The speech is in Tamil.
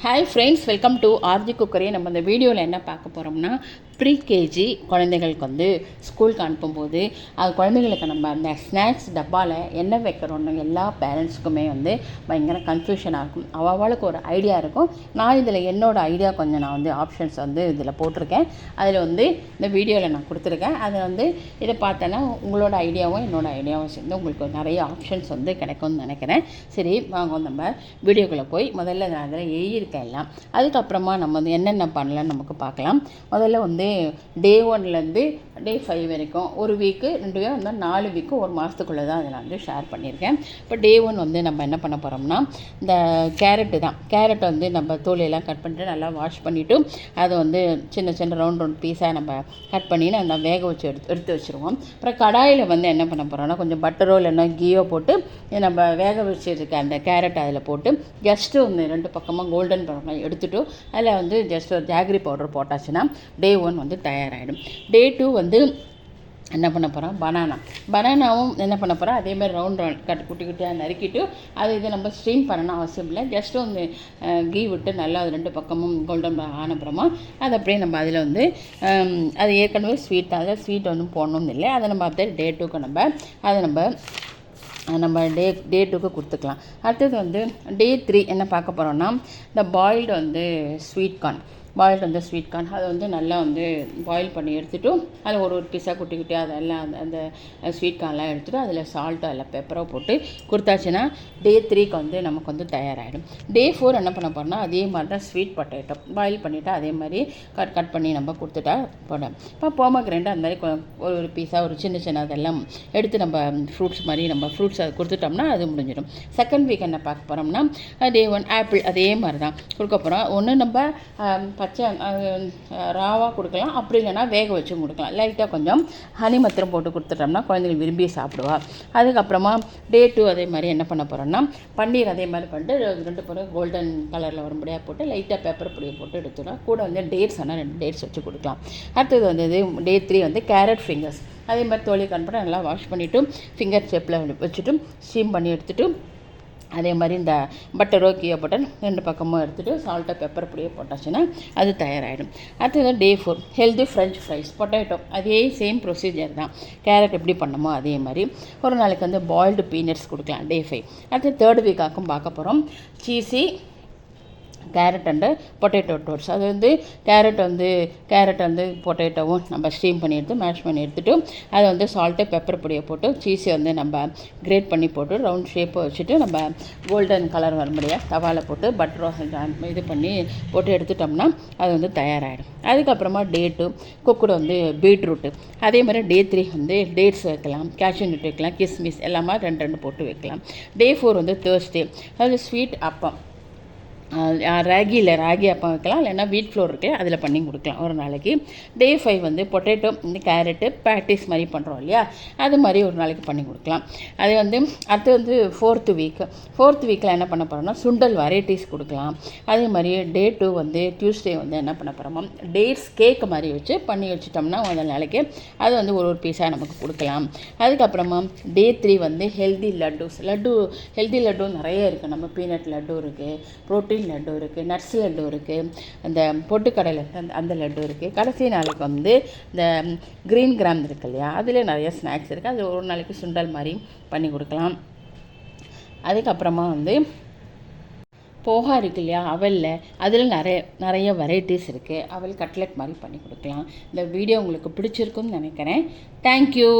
Hi friends, welcome to R G cookery. நம்ம இந்த வீடியோவில் என்ன பார்க்க போகிறோம்னா, ப்ரீகேஜி குழந்தைகளுக்கு வந்து ஸ்கூலுக்கு அனுப்பும்போது அது குழந்தைங்களுக்கு நம்ம அந்த ஸ்நாக்ஸ் டப்பாவில் என்ன வைக்கிறோன்னு எல்லா பேரண்ட்ஸுக்குமே வந்து பயங்கர கன்ஃபியூஷனாக இருக்கும். அவளுக்கு ஒரு ஐடியா இருக்கும். நான் இதில் என்னோடய ஐடியா கொஞ்சம் நான் வந்து ஆப்ஷன்ஸ் வந்து இதில் போட்டிருக்கேன். அதில் வந்து இந்த வீடியோவில் நான் கொடுத்துருக்கேன். அதை வந்து இதை பார்த்தோன்னா உங்களோட ஐடியாவும் என்னோடய ஐடியாவும் சேர்ந்து உங்களுக்கு நிறைய ஆப்ஷன்ஸ் வந்து கிடைக்கும்னு நினைக்கிறேன். சரி, வாங்க நம்ம வீடியோக்குள்ளே போய் முதல்ல நான் அதில் எழுதியிருக்கேன் எல்லாம். அதுக்கப்புறமா நம்ம வந்து என்னென்ன பண்ணலான்னு நமக்கு பார்க்கலாம். முதல்ல வந்து டே 1லேருந்து டே 5 வரைக்கும் ஒரு வீக்கு 2 வீக் வந்து 4 வீக்கு ஒரு மாதத்துக்குள்ளே தான் அதை நான் வந்து ஷேர் பண்ணியிருக்கேன். இப்போ டே 1 வந்து நம்ம என்ன பண்ண போகிறோம்னா, இந்த கேரட்டு தான். கேரட்டை வந்து நம்ம தோலையெல்லாம் கட் பண்ணிட்டு நல்லா வாஷ் பண்ணிவிட்டு அதை வந்து சின்ன சின்ன ரவுண்ட் பீஸாக நம்ம கட் பண்ணி நம்ம வேக வச்சு எடுத்து வச்சுருவோம். அப்புறம் கடாயில் வந்து என்ன பண்ண போகிறோம்னா, கொஞ்சம் பட்டரோ இல்லைன்னா கீயோ போட்டு நம்ம வேக வச்சுருக்க அந்த கேரட் அதில் போட்டு ஜஸ்ட்டு வந்து 2 பக்கமாக கோல்டன் ப்ரௌன் எடுத்துகிட்டு அதில் வந்து ஜஸ்ட் ஒரு ஜாகரி பவுடர் போட்டாச்சுன்னா டே 1 வந்து தயாராகிடும். டே 2 வந்து என்ன பண்ண போகிறோம், பனானாவும் என்ன பண்ண போகிறோம், அதேமாதிரி ரவுண்ட் குட்டி குட்டியாக நறுக்கிட்டு இது நம்ம ஸ்டீம் பண்ணணும் அவசியம் இல்லை. ஜஸ்ட்டு வந்து கீ விட்டு நல்லா அது 2 பக்கமும் கோல்டன் ஆனப்புறமா அதை அப்படியே நம்ம அதில் வந்து அது ஏற்கனவே ஸ்வீட் அதில் ஸ்வீட் ஒன்றும் போடணும்னு இல்லை. அதை நம்ம அப்படியே டே 2க்கு நம்ம டே 2க்கு கொடுத்துக்கலாம். அடுத்தது வந்து டே 3 என்ன பார்க்க போகிறோன்னா, இந்த பாயில்டு வந்து ஸ்வீட் கார்ன் அதை வந்து நல்லா வந்து பாயில் பண்ணி எடுத்துகிட்டு அதில் ஒரு பீஸாக குட்டி குட்டியாக அதெல்லாம் அந்த ஸ்வீட் கார்ன்லாம் எடுத்துகிட்டு அதில் சால்ட்டு அதில் பெப்பரோ போட்டு கொடுத்தாச்சுன்னா டே 3க்கு வந்து நமக்கு வந்து தயாராகிடும். டே 4 என்ன பண்ண போகிறோம்னா, அதே மாதிரி தான் ஸ்வீட் பொட்டேட்டோ பாயில் பண்ணிவிட்டு அதே மாதிரி கட் பண்ணி நம்ம கொடுத்துட்டா போடும். இப்போ போமக்ரேண்ட் அந்த மாதிரி ஒரு பீஸாக ஒரு சின்ன அதெல்லாம் எடுத்து நம்ம ஃப்ரூட்ஸ் மாதிரி நம்ம ஃப்ரூட்ஸ் அதை கொடுத்துட்டோம்னா அது முடிஞ்சிடும். செகண்ட் வீக் என்ன பார்க்க போகிறோம்னா, டே 1 ஆப்பிள் அதே மாதிரி தான் கொடுக்க போகிறோம். ஒன்று நம்ம பச்சை ராவாக கொடுக்கலாம், அப்படி இல்லைனா வேக வச்சு கொடுக்கலாம். லைட்டாக கொஞ்சம் ஹனி மத்திரம் போட்டு கொடுத்துட்டோம்னா குழந்தைங்க விரும்பி சாப்பிடுவா. அதுக்கப்புறமா டே 2 அதே மாதிரி என்ன பண்ண போகிறோம்னா, பன்னீர் அதே மாதிரி பண்ணிட்டு 2 பொருள் கோல்டன் கலரில் வரும்படியாக போட்டு லைட்டாக பெப்பர் பொடியை போட்டு எடுத்துக்கலாம். கூட வந்து டேட்ஸ் ஆனால் 2 டேட்ஸ் வச்சு கொடுக்கலாம். அடுத்தது வந்து டே 3 வந்து கேரட் ஃபிங்கர்ஸ் அதே மாதிரி தோலி கண்பட நல்லா வாஷ் பண்ணிவிட்டு ஃபிங்கர் ஷேப்பில் வச்சுட்டு ஸ்டீம் பண்ணி எடுத்துகிட்டு அதே மாதிரி இந்த பட்டரோ கீயோ போட்டு 2 பக்கமும் எடுத்துகிட்டு சால்ட்டை பெப்பர் பொடியை போட்டாச்சுன்னா அது தயாராகிடும். அடுத்தது டே 4 ஹெல்தி ஃப்ரெஞ்ச் ஃப்ரைஸ் பொட்டேட்டோ அதே சேம் ப்ரொசீஜர் தான். கேரட் எப்படி பண்ணமோ அதே மாதிரி ஒரு நாளைக்கு வந்து பாயில்டு பீனட்ஸ் கொடுக்கலாம் டே 5. அடுத்து 3rd வீக்காக்கும் பார்க்க போகிறோம். Cheesy carrot and potato toast. அது வந்து கேரட் வந்து பொட்டேட்டோவும் நம்ம ஸ்டீம் பண்ணி எடுத்து மேஷ் பண்ணி எடுத்துகிட்டு அதை வந்து சால்ட்டு பெப்பர் பொடியை போட்டு சீஸை வந்து நம்ம கிரேட் பண்ணி போட்டு ரவுண்ட் ஷேப்பை வச்சுட்டு நம்ம கோல்டன் கலர் வரும்படியாக தவாவில் போட்டு பட்டரோ இது பண்ணி போட்டு எடுத்துட்டோம்னா அது வந்து தயாராகிடும். அதுக்கப்புறமா டே 2 குக்குடு வந்து பீட்ரூட்டு அதே மாதிரி டே 3 வந்து டேட்ஸ் வைக்கலாம், கேஷ்யூ நட் வைக்கலாம், கிஸ்மிஸ் எல்லாமே 2 போட்டு வைக்கலாம். டே 4 வந்து தேர்ஸ்டே அது ஸ்வீட் அப்பம் ராகி அப்பம் வைக்கலாம், இல்லைன்னா வீட் ஃப்ளோர் இருக்குது அதில் பண்ணி கொடுக்கலாம் ஒரு நாளைக்கு. டே 5 வந்து பொட்டேட்டோ இந்த கேரட்டு பேட்டிஸ் மாதிரி பண்ணுறோம் இல்லையா, அது மாதிரி ஒரு நாளைக்கு பண்ணி கொடுக்கலாம். அது வந்து அடுத்து வந்து 4th வீக்கில் என்ன பண்ண போகிறோம்னா, சுண்டல் வெரைட்டிஸ் கொடுக்கலாம். அதே மாதிரி டே 2 வந்து டியூஸ்டே வந்து என்ன பண்ண போகிறோமோ டேட்ஸ் கேக் மாதிரி வச்சு பண்ணி வச்சுட்டோம்னா ஒரு நாளைக்கு அது வந்து ஒரு பீஸாக நமக்கு கொடுக்கலாம். அதுக்கப்புறமா டே 3 வந்து ஹெல்தி லட்டு நிறைய இருக்குது. நம்ம பீனட் லட்டு இருக்குது, ப்ரோட்டீன் லட்டு இருக்குது, நட்ஸ் லட்டு இருக்குது, அந்த பொட்டுக்கடலை அந்த லட்டு இருக்குது. கடைசி நாளைக்கு வந்து இந்த க்ரீன் கிராம் இருக்குது இல்லையா, அதில் நிறைய ஸ்நாக்ஸ் இருக்குது. அது ஒரு நாளைக்கு சுண்டல் மாதிரி பண்ணி கொடுக்கலாம். அதுக்கப்புறமா வந்து போகா இருக்கு இல்லையா, அவலில் அதில் நிறைய வெரைட்டிஸ் இருக்குது. அவல் கட்லெட் மாதிரி பண்ணி கொடுக்கலாம். இந்த வீடியோ உங்களுக்கு பிடிச்சிருக்குன்னு நினைக்கிறேன். தேங்க்யூ.